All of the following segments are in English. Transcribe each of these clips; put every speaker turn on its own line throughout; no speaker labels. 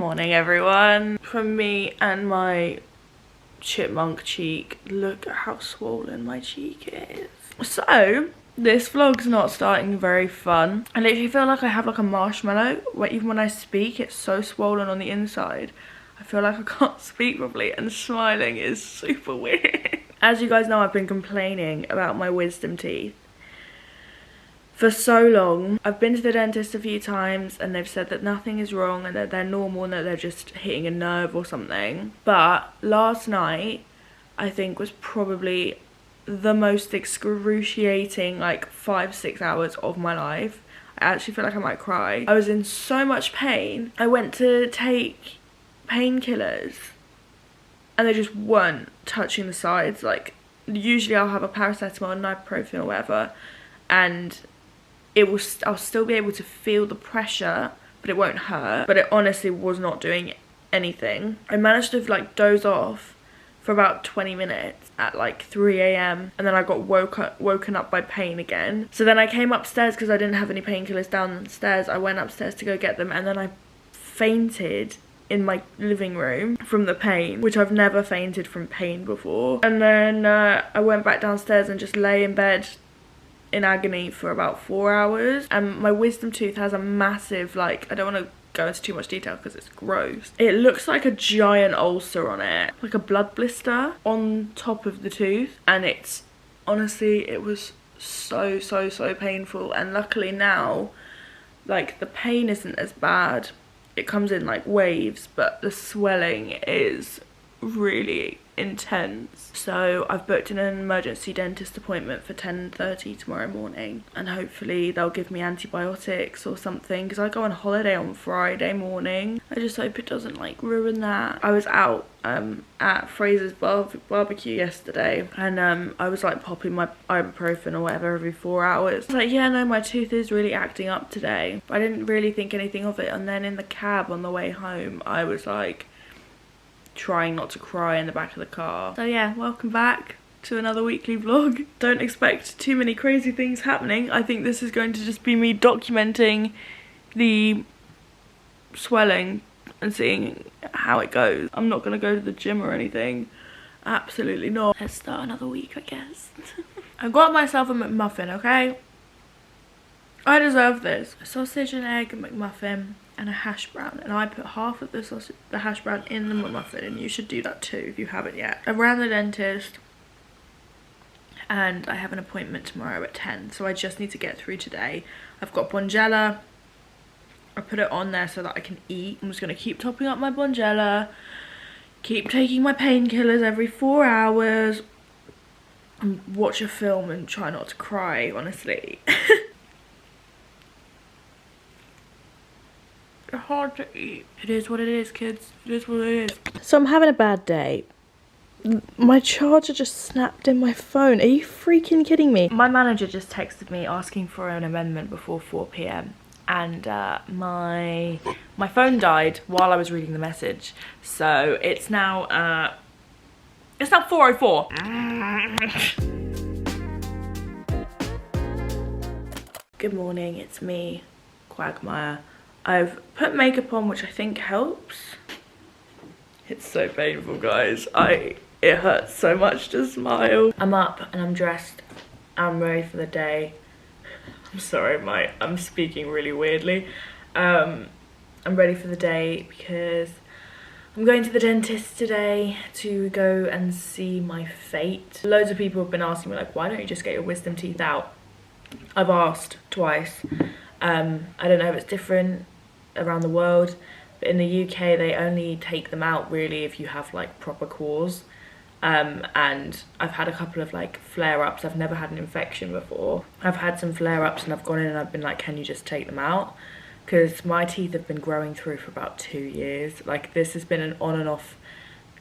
morning everyone. From me and my chipmunk cheek, look at how swollen my cheek is. So this vlog's not starting very fun. I literally feel like I have like a marshmallow where even when I speak it's so swollen on the inside. I feel like I can't speak properly and smiling is super weird. As you guys know, I've been complaining about my wisdom teeth for so long. I've been to the dentist a few times and they've said that nothing is wrong and that they're normal and that they're just hitting a nerve or something. But last night, I think, was probably the most excruciating like 5-6 hours of my life. I actually feel like I might cry. I was in so much pain. I went to take painkillers and they just weren't touching the sides. Like usually I'll have a paracetamol and ibuprofen or whatever and I'll still be able to feel the pressure, but it won't hurt. But it honestly was not doing anything. I managed to like doze off for about 20 minutes at like 3 AM and then I got woken up by pain again. So then I came upstairs because I didn't have any painkillers downstairs. I went upstairs to go get them and then I fainted in my living room from the pain, which I've never fainted from pain before. And then I went back downstairs and just lay in bed in agony for about 4 hours. And my wisdom tooth has a massive, like, I don't want to go into too much detail because it's gross. It looks like a giant ulcer on it, like a blood blister on top of the tooth. And it's, honestly, it was so painful. And luckily now, like, the pain isn't as bad. It comes in like waves, but the swelling is really intense. So I've booked an emergency dentist appointment for 10:30 tomorrow morning and hopefully they'll give me antibiotics or something because I go on holiday on Friday morning. I just hope it doesn't like ruin that. I was out at Fraser's barbecue yesterday and I was like popping my ibuprofen or whatever every 4 hours. I was like, yeah, no, my tooth is really acting up today. But I didn't really think anything of it, and then in the cab on the way home I was like trying not to cry in the back of the car. So yeah, welcome back to another weekly vlog. Don't expect too many crazy things happening. I think this is going to just be me documenting the swelling and seeing how it goes. I'm not gonna go to the gym or anything. Absolutely not. Let's start another week, I guess. I got myself a McMuffin, okay? I deserve this. A sausage and egg McMuffin and a hash brown, and I put half of the hash brown in the McMuffin, and you should do that too if you haven't yet. I ran the dentist and I have an appointment tomorrow at 10, so I just need to get through today. I've got Bonjela. I put it on there so that I can eat. I'm just going to keep topping up my Bonjela, keep taking my painkillers every 4 hours, and watch a film and try not to cry, honestly. It's hard to eat. It is what it is, kids. It is what it is. So I'm having a bad day. My charger just snapped in my phone. Are you freaking kidding me? My manager just texted me asking for an amendment before 4 PM. And my phone died while I was reading the message. So it's now 4:04. Good morning, it's me, Quagmire. I've put makeup on, which I think helps. It's so painful, guys. It hurts so much to smile. I'm up and I'm dressed. I'm ready for the day. I'm sorry, I'm speaking really weirdly. I'm ready for the day because I'm going to the dentist today to go and see my fate. Loads of people have been asking me like, why don't you just get your wisdom teeth out? I've asked twice. I don't know if it's different around the world, but in the UK they only take them out really if you have like proper cause. And I've had a couple of like flare-ups. I've never had an infection before. I've had some flare-ups and I've gone in and I've been like, can you just take them out? Because my teeth have been growing through for about 2 years. Like this has been an on and off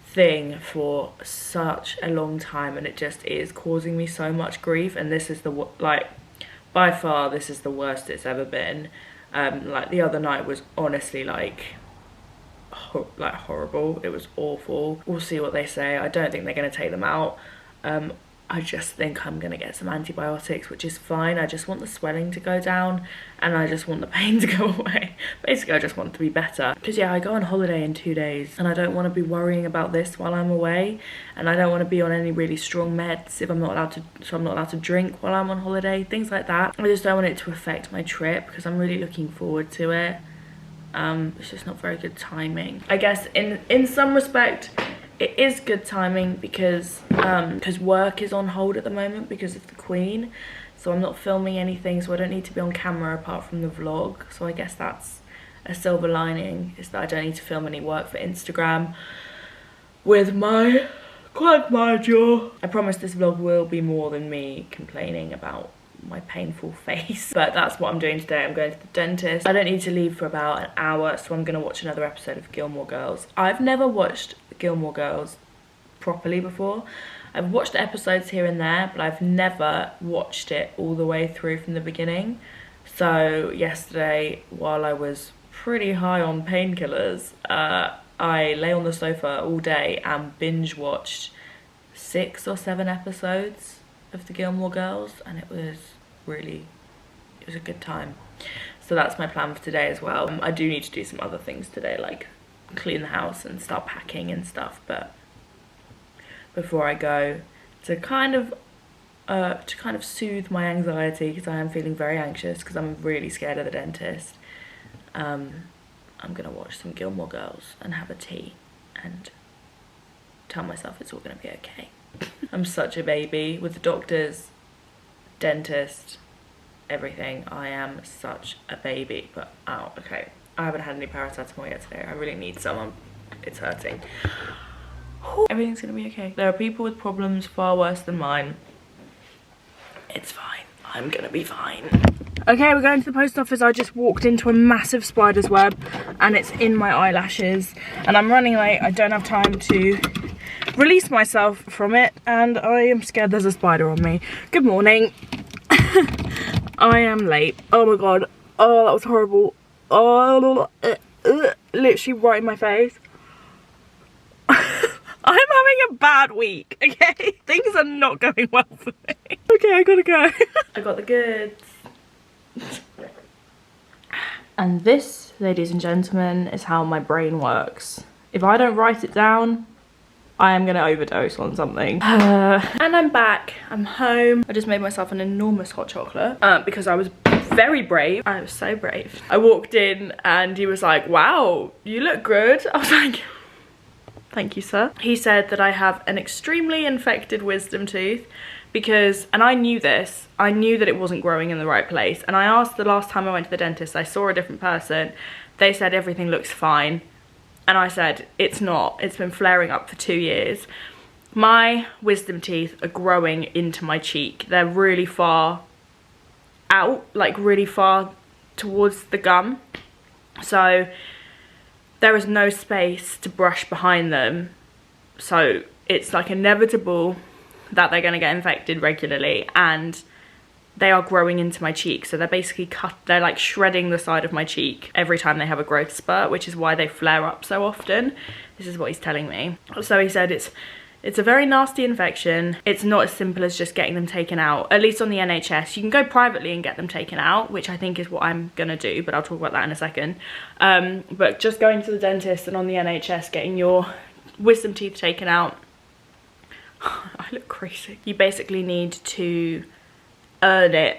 thing for such a long time and it just is causing me so much grief, and this is the like by far this is the worst it's ever been. Like the other night was honestly like horrible. It was awful. We'll see what they say. I don't think they're going to take them out. I just think I'm gonna get some antibiotics, which is fine. I just want the swelling to go down and I just want the pain to go away. Basically, I just want it to be better. Because yeah, I go on holiday in 2 days and I don't want to be worrying about this while I'm away. And I don't want to be on any really strong meds if I'm not allowed to, so I'm not allowed to drink while I'm on holiday, things like that. I just don't want it to affect my trip because I'm really looking forward to it. It's just not very good timing. I guess in some respect, it is good timing because work is on hold at the moment because of the Queen. So I'm not filming anything, so I don't need to be on camera apart from the vlog. So I guess that's a silver lining, is that I don't need to film any work for Instagram with my jaw. I promise this vlog will be more than me complaining about my painful face, but that's what I'm doing today. I'm going to the dentist. I don't need to leave for about an hour, so I'm going to watch another episode of Gilmore Girls. I've never watched Gilmore Girls properly before. I've watched episodes here and there, but I've never watched it all the way through from the beginning. So yesterday, while I was pretty high on painkillers, I lay on the sofa all day and binge watched 6 or 7 episodes of the Gilmore Girls, and it was a good time. So that's my plan for today as well. I do need to do some other things today, like clean the house and start packing and stuff, but before I go, to kind of soothe my anxiety, because I am feeling very anxious because I'm really scared of the dentist, I'm gonna watch some Gilmore Girls and have a tea and tell myself it's all gonna be okay. I'm such a baby with the doctors, dentist, everything. I am such a baby, but ow, okay. I haven't had any paracetamol yet today. I really need some. It's hurting. Everything's gonna be okay. There are people with problems far worse than mine. It's fine. I'm gonna be fine. Okay, we're going to the post office. I just walked into a massive spider's web and it's in my eyelashes and I'm running late. I don't have time to release myself from it and I am scared there's a spider on me. Good morning. I am late. Oh my god. Oh, that was horrible. Oh, literally right in my face. I'm having a bad week, okay? Things are not going well for me. Okay, I gotta go. I got the goods. And this, ladies and gentlemen, is how my brain works. If I don't write it down, I am gonna overdose on something. And I'm back. I'm home. I just made myself an enormous hot chocolate because I was very brave. I was so brave. I walked in and he was like, wow, you look good. I was like, thank you, sir. He said that I have an extremely infected wisdom tooth because, and I knew this, I knew that it wasn't growing in the right place. And I asked the last time I went to the dentist, I saw a different person. They said everything looks fine. And I said, it's not, it's been flaring up for 2 years. My wisdom teeth are growing into my cheek. They're really far out, like really far towards the gum. So there is no space to brush behind them. So it's like inevitable that they're gonna get infected regularly and they are growing into my cheek. So they're basically they're like shredding the side of my cheek every time they have a growth spurt, which is why they flare up so often. This is what he's telling me. So he said it's a very nasty infection. It's not as simple as just getting them taken out, at least on the NHS. You can go privately and get them taken out, which I think is what I'm gonna do, but I'll talk about that in a second. But just going to the dentist and on the NHS getting your wisdom teeth taken out, I look crazy. You basically need to earn it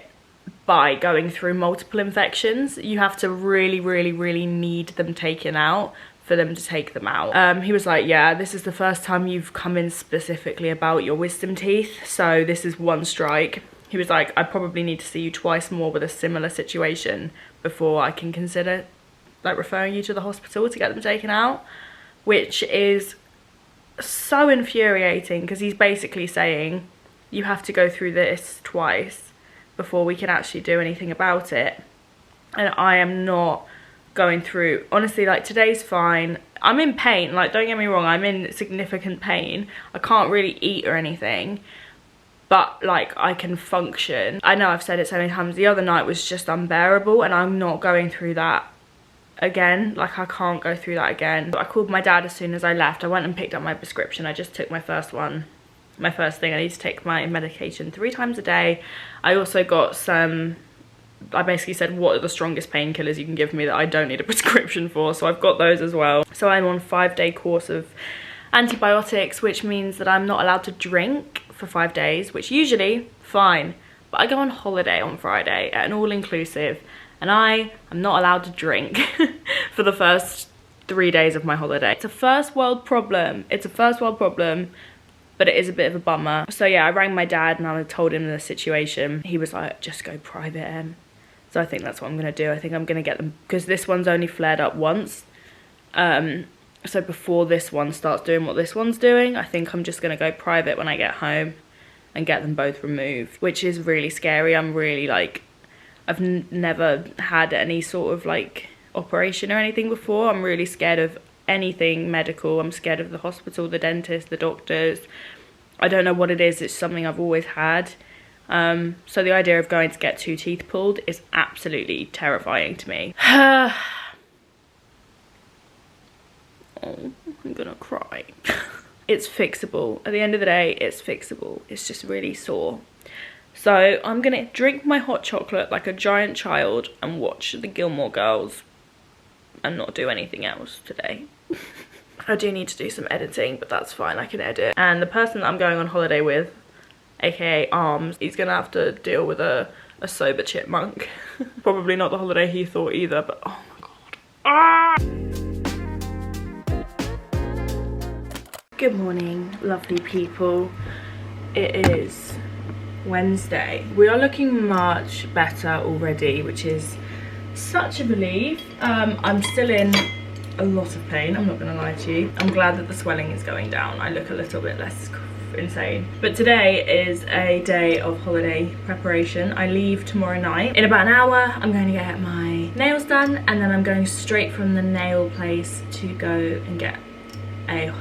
by going through multiple infections. You have to really, really, really need them taken out for them to take them out. He was like, yeah, this is the first time you've come in specifically about your wisdom teeth, so this is one strike. He was like, I probably need to see you twice more with a similar situation before I can consider like referring you to the hospital to get them taken out, which is so infuriating because he's basically saying you have to go through this twice before we can actually do anything about it. And I am not going through, honestly, like today's fine. I'm in pain, like don't get me wrong, I'm in significant pain. I can't really eat or anything, but like I can function. I know I've said it so many times, the other night was just unbearable and I'm not going through that again. Like I can't go through that again. I called my dad as soon as I left. I went and picked up my prescription. I just took my first one my first thing. I need to take my medication 3 times a day. I also got some, I basically said what are the strongest painkillers you can give me that I don't need a prescription for, so I've got those as well. So I'm on a 5-day course of antibiotics, which means that I'm not allowed to drink for 5 days, which usually fine, but I go on holiday on Friday at an all-inclusive and I am not allowed to drink for the first 3 days of my holiday. It's a first world problem. It's a first world problem, but it is a bit of a bummer. So yeah, I rang my dad and I told him the situation. He was like, just go private, Em. So I think that's what I'm gonna do. I think I'm gonna get them, because this one's only flared up once. So before this one starts doing what this one's doing, I think I'm just gonna go private when I get home and get them both removed, which is really scary. I'm really like, I've never had any sort of like operation or anything before. I'm really scared of anything medical. I'm scared of the hospital, the dentist, the doctors. I don't know what it is. It's something I've always had. So the idea of going to get 2 teeth pulled is absolutely terrifying to me. Oh, I'm gonna cry. It's fixable. At the end of the day, it's fixable. It's just really sore. So I'm gonna drink my hot chocolate like a giant child and watch the Gilmore Girls and not do anything else today. I do need to do some editing, but that's fine, I can edit. And the person that I'm going on holiday with, aka Arms, he's gonna have to deal with a sober chipmunk. Probably not the holiday he thought either, but oh my god. Ah! Good morning, lovely people. It is Wednesday. We are looking much better already, which is such a relief. I'm still in a lot of pain, I'm not gonna lie to you. I'm glad that the swelling is going down. I look a little bit less insane. But today is a day of holiday preparation. I leave tomorrow night. In about an hour, I'm going to get my nails done, and then I'm going straight from the nail place to go and get a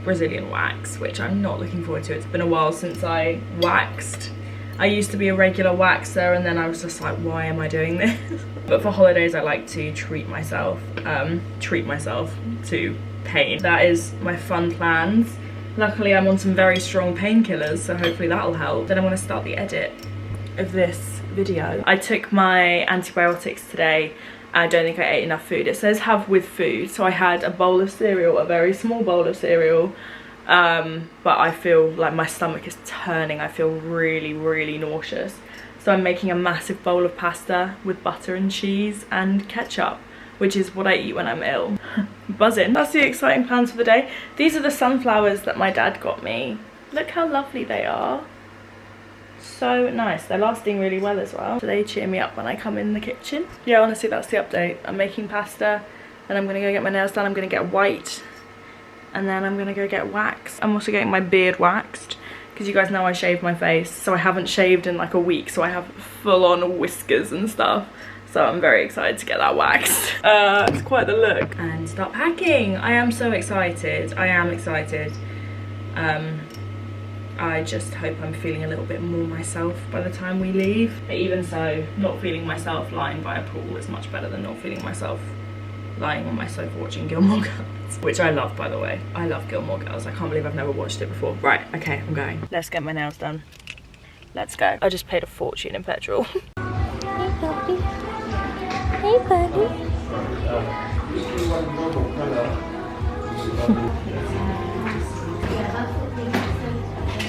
Brazilian wax, which I'm not looking forward to. It's been a while since I waxed. I used to be a regular waxer, and then I was just like, why am I doing this? But for holidays, I like to treat myself to pain. That is my fun plans. Luckily, I'm on some very strong painkillers, so hopefully that'll help. Then I want to start the edit of this video. I took my antibiotics today. I don't think I ate enough food. It says have with food, so I had a bowl of cereal, a very small bowl of cereal, but I feel like my stomach is turning. I feel really, really nauseous. So I'm making a massive bowl of pasta with butter and cheese and ketchup, which is what I eat when I'm ill. Buzzing. That's the exciting plans for the day. These are the sunflowers that my dad got me. Look how lovely they are. So nice. They're lasting really well as well. So they cheer me up when I come in the kitchen. Yeah, honestly, that's the update. I'm making pasta, and I'm gonna go get my nails done. I'm gonna get white, and then I'm gonna go get waxed. I'm also getting my beard waxed, because you guys know I shave my face, so I haven't shaved in like a week, so I have full-on whiskers and stuff. So I'm very excited to get that waxed. It's quite the look. And start packing. I am so excited. I am excited. I just hope I'm feeling a little bit more myself by the time we leave. But even so, not feeling myself lying by a pool is much better than not feeling myself lying on my sofa watching Gilmore Girls. Which I love, by the way. I love Gilmore Girls. I can't believe I've never watched it before. Right, okay, I'm going. Let's get my nails done. Let's go. I just paid a fortune in petrol.
Hey, puppy. Hey, buddy.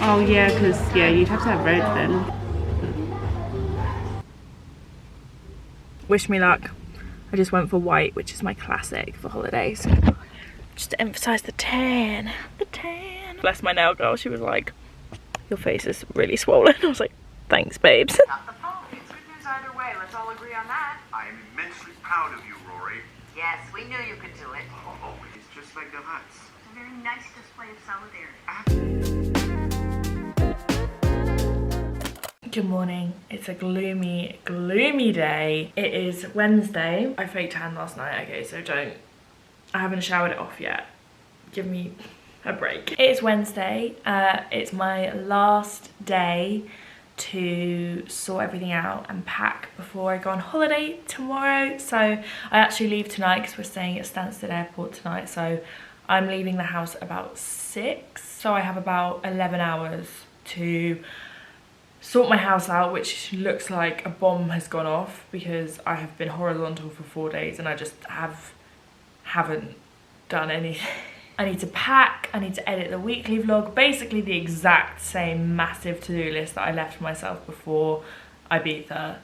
Oh yeah, because yeah, you'd have to have red then. Wish me luck. I just went for white, which is my classic for holidays. Just to emphasize the tan. The tan. Bless my nail girl, she was like, your face is really swollen. I was like, thanks babes.
Got the phone. It's good news either way. Let's all agree on that.
I'm immensely proud of you, Rory.
Yes, we knew you could do it.
Oh, it's just like the huts.
It's a very nice display of solidarity.
Good morning. It's a gloomy, gloomy day. It is Wednesday. I faked tan last night, okay, so I haven't showered it off yet. Give me a break. It is Wednesday. It's my last day to sort everything out and pack before I go on holiday tomorrow. So I actually leave tonight because we're staying at Stansted Airport tonight, so I'm leaving the house about 6, so I have about 11 hours to sort my house out, which looks like a bomb has gone off because I have been horizontal for 4 days and I just haven't done anything. I need to pack, I need to edit the weekly vlog, basically the exact same massive to-do list that I left for myself before Ibiza.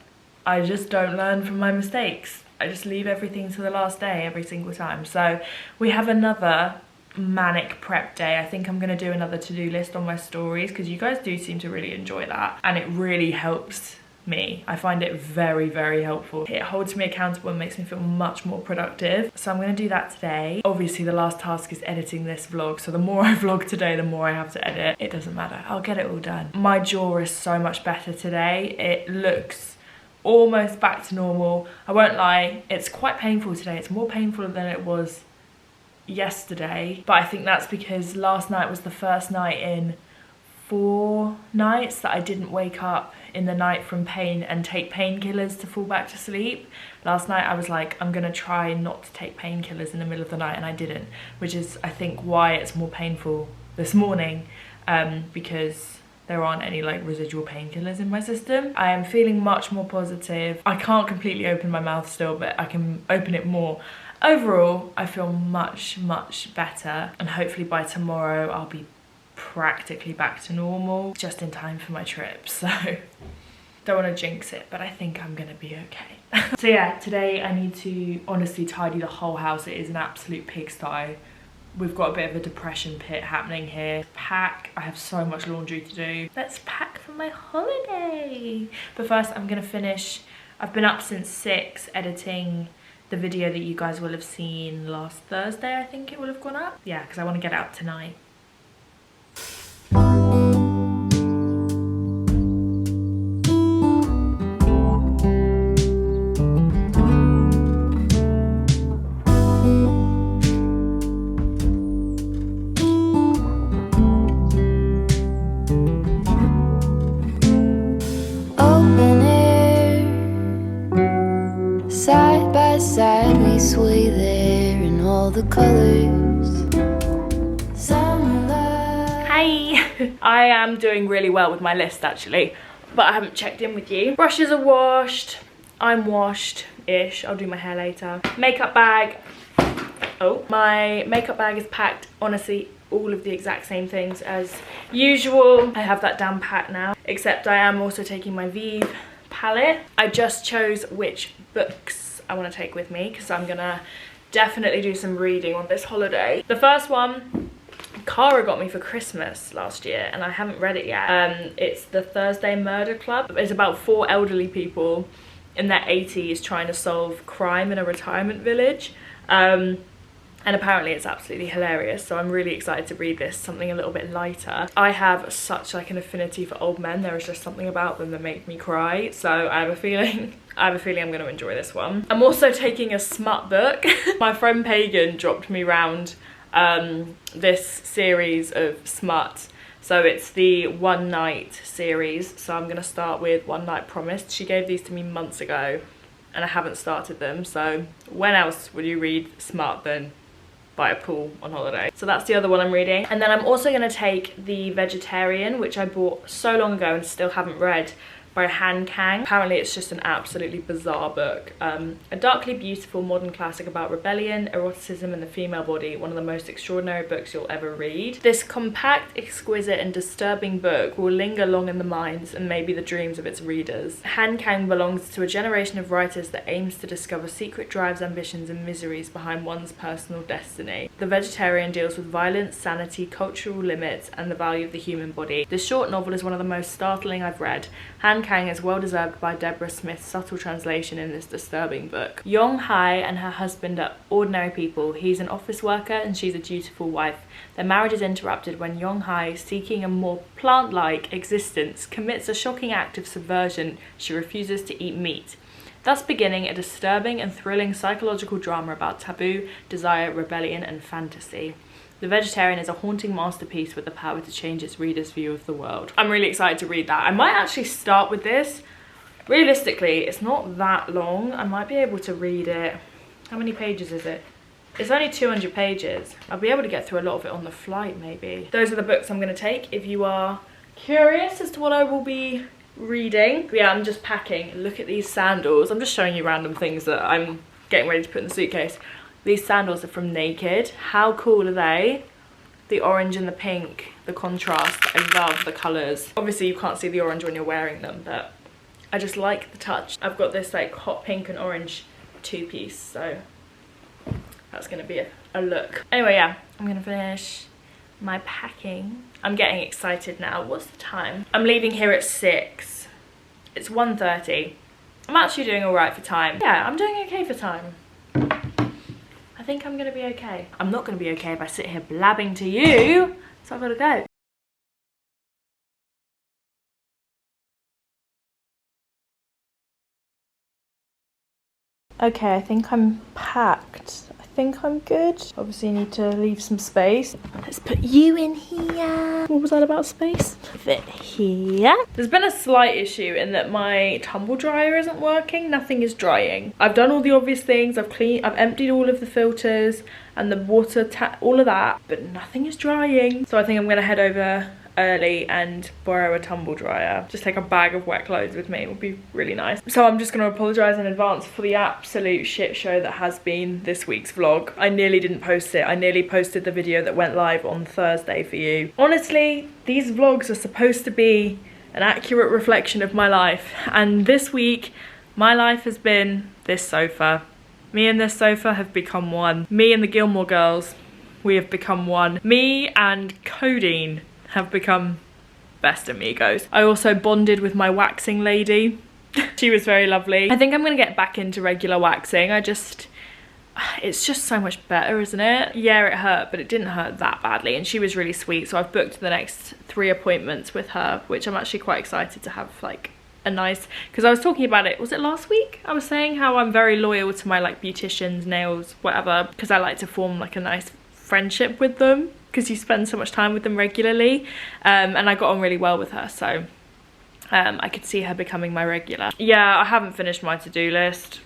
I just don't learn from my mistakes. I just leave everything to the last day every single time. So we have another manic prep day. I think I'm gonna do another to-do list on my stories because you guys do seem to really enjoy that and it really helps me. I find it very, very helpful. It holds me accountable and makes me feel much more productive. So I'm gonna do that today. Obviously the last task is editing this vlog, so the more I vlog today, the more I have to edit. It doesn't matter, I'll get it all done. My jaw is so much better today. It looks almost back to normal. I won't lie, it's quite painful today. It's more painful than it was yesterday, but I think that's because last night was the first night in 4 nights that I didn't wake up in the night from pain and take painkillers to fall back to sleep. Last night I was like, I'm gonna try not to take painkillers in the middle of the night, and I didn't, which is I think why it's more painful this morning, because there aren't any like residual painkillers in my system. I am feeling much more positive. I can't completely open my mouth still, but I can open it more. Overall, I feel much, much better, and hopefully by tomorrow I'll be practically back to normal, just in time for my trip. So don't want to jinx it, but I think I'm gonna be okay. So yeah, today I need to honestly tidy the whole house. It is an absolute pigsty. We've got a bit of a depression pit happening here. Pack, I have so much laundry to do. Let's pack for my holiday. But first I'm gonna finish, I've been up since 6 editing the video that you guys will have seen last Thursday, I think it will have gone up. Yeah, because I want to get out tonight.
Sway there in all the colors.
Hi! I am doing really well with my list actually, but I haven't checked in with you. Brushes are washed, I'm washed-ish, I'll do my hair later. Makeup bag, oh, my makeup bag is packed, honestly, all of the exact same things as usual. I have that down pat now, except I am also taking my Vive palette. I just chose which books I want to take with me because I'm gonna definitely do some reading on this holiday. The first one Cara got me for Christmas last year and I haven't read it yet. It's The Thursday Murder Club. It's about 4 elderly people in their 80s trying to solve crime in a retirement village, and apparently it's absolutely hilarious, so I'm really excited to read this, something a little bit lighter. I have such like an affinity for old men. There is just something about them that make me cry, so I have a feeling I'm going to enjoy this one. I'm also taking a smut book. My friend Pagan dropped me round this series of smut. So it's the One Night series, so I'm going to start with One Night Promised. She gave these to me months ago and I haven't started them, so when else would you read smut than by a pool on holiday? So that's the other one I'm reading. And then I'm also going to take The Vegetarian, which I bought so long ago and still haven't read, by Han Kang. Apparently it's just an absolutely bizarre book. A darkly beautiful modern classic about rebellion, eroticism and the female body, one of the most extraordinary books you'll ever read. This compact, exquisite and disturbing book will linger long in the minds and maybe the dreams of its readers. Han Kang belongs to a generation of writers that aims to discover secret drives, ambitions and miseries behind one's personal destiny. The Vegetarian deals with violence, sanity, cultural limits and the value of the human body. This short novel is one of the most startling I've read. Han Kang is well deserved by Deborah Smith's subtle translation in this disturbing book. Yong Hai and her husband are ordinary people. He's an office worker and she's a dutiful wife. Their marriage is interrupted when Yong Hai, seeking a more plant-like existence, commits a shocking act of subversion. She refuses to eat meat, thus beginning a disturbing and thrilling psychological drama about taboo, desire, rebellion and fantasy. The Vegetarian is a haunting masterpiece with the power to change its reader's view of the world. I'm really excited to read that. I might actually start with this. Realistically, it's not that long. I might be able to read it. How many pages is it? It's only 200 pages. I'll be able to get through a lot of it on the flight, maybe. Those are the books I'm going to take if you are curious as to what I will be reading. But yeah, I'm just packing. Look at these sandals. I'm just showing you random things that I'm getting ready to put in the suitcase. These sandals are from Naked. How cool are they? The orange and the pink, the contrast. I love the colours. Obviously you can't see the orange when you're wearing them, but I just like the touch. I've got this like hot pink and orange two-piece, so that's gonna be a look. Anyway, yeah, I'm gonna finish my packing. I'm getting excited now. What's the time? I'm leaving here at 6. It's 1:30. I'm actually doing all right for time. Yeah, I'm doing okay for time. I think I'm gonna be okay. I'm not gonna be okay if I sit here blabbing to you, so I've gotta go. Okay, I think I'm packed. I think I'm good. Obviously you need to leave some space. Let's put you in here. What was that about space? Fit here. There's been a slight issue in that my tumble dryer isn't working. Nothing is drying. I've done all the obvious things. I've emptied all of the filters and the water tap, all of that, but nothing is drying. So I think I'm gonna head over early and borrow a tumble dryer. Just take a bag of wet clothes with me. It would be really nice. So I'm just going to apologise in advance for the absolute shit show that has been this week's vlog. I nearly didn't post it. I nearly posted the video that went live on Thursday for you. Honestly, these vlogs are supposed to be an accurate reflection of my life, and this week my life has been this sofa. Me and this sofa have become one. Me and the Gilmore Girls, we have become one. Me and Codeine have become best amigos. I also bonded with my waxing lady. She was very lovely. I think I'm gonna get back into regular waxing. It's just so much better, isn't it? Yeah, it hurt, but it didn't hurt that badly, and she was really sweet. So I've booked the next 3 appointments with her, which I'm actually quite excited to have like a nice, because I was talking about it, was it last week? I was saying how I'm very loyal to my like beauticians, nails, whatever, because I like to form like a nice friendship with them, because you spend so much time with them regularly, and I got on really well with her, so I could see her becoming my regular. Yeah, I haven't finished my to-do list.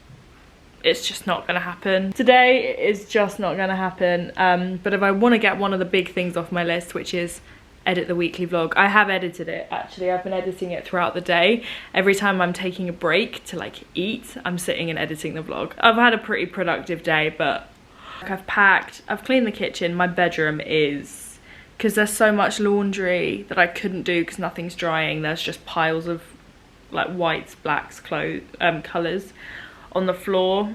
It's just not gonna happen. Today is just not gonna happen, but if I want to get one of the big things off my list, which is edit the weekly vlog. I have edited it, actually. I've been editing it throughout the day. Every time I'm taking a break to like eat, I'm sitting and editing the vlog. I've had a pretty productive day, but I've packed, I've cleaned the kitchen. My bedroom is, because there's so much laundry that I couldn't do because nothing's drying. There's just piles of like whites, blacks, colours on the floor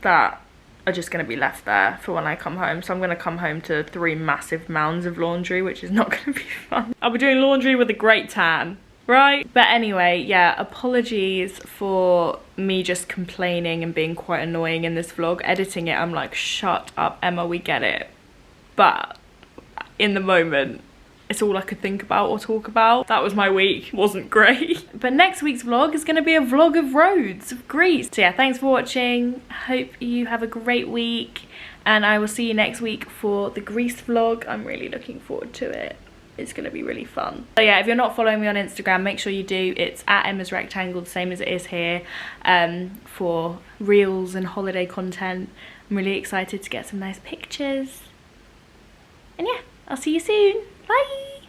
that are just going to be left there for when I come home. So I'm going to come home to 3 massive mounds of laundry, which is not going to be fun. I'll be doing laundry with a great tan, right? But anyway, yeah, apologies for me just complaining and being quite annoying in this vlog. Editing it, I'm like, shut up, Emma, we get it. But in the moment, it's all I could think about or talk about. That was my week. Wasn't great. But next week's vlog is going to be a vlog of roads, of Greece. So yeah, thanks for watching. Hope you have a great week, and I will see you next week for the Greece vlog. I'm really looking forward to it. It's going to be really fun. So yeah, if you're not following me on Instagram, make sure you do. It's at EmmasRectangle, the same as it is here, for reels and holiday content. I'm really excited to get some nice pictures. And yeah, I'll see you soon. Bye!